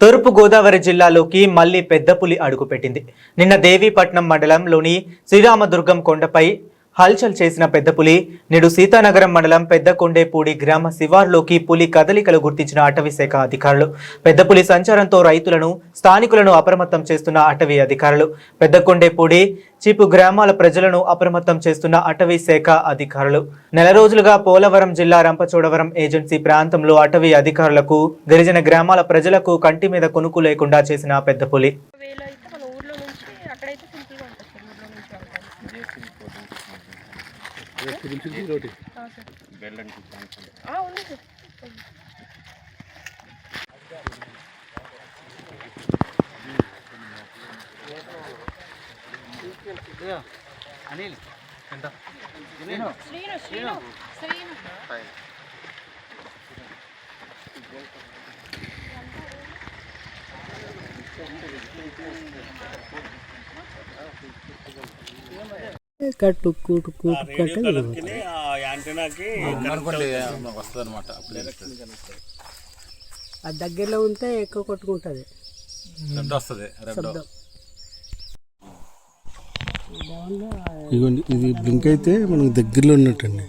తూర్పు గోదావరి జిల్లాలోకి మళ్లీ పెద్ద పులి అడుగుపెట్టింది. నిన్న దేవీపట్నం మండలంలోని శ్రీరామదుర్గం కొండపై హల్చల్ చేసిన పెద్ద పులి నేడు సీతానగరం మండలం పెద్దకొండేపూడి గ్రామ శివార్లోకి పులి కదలికలు గుర్తించిన అటవీ శాఖ అధికారులు. పెద్ద పులి సంచారంతో రైతులను, స్థానికులను అప్రమత్తం చేస్తున్న అటవీ అధికారులు. పెద్దకొండేపూడి చీపు గ్రామాల ప్రజలను అప్రమత్తం చేస్తున్న అటవీ శాఖ అధికారులు. నెల రోజులుగా పోలవరం జిల్లా రంపచోడవరం ఏజెన్సీ ప్రాంతంలో అటవీ అధికారులకు, గిరిజన గ్రామాల ప్రజలకు కంటి మీద కొనుక్కు లేకుండా చేసిన పెద్ద పులి. అనిల్ ఎంత కట్టు కూటు ఆ దగ్గరలో ఉంటే ఎక్కువ కొట్టుకుంటుంది. ఇదిగోండి, ఇది బ్లింక్ అయితే మనకు దగ్గరలో ఉన్నట్టండి.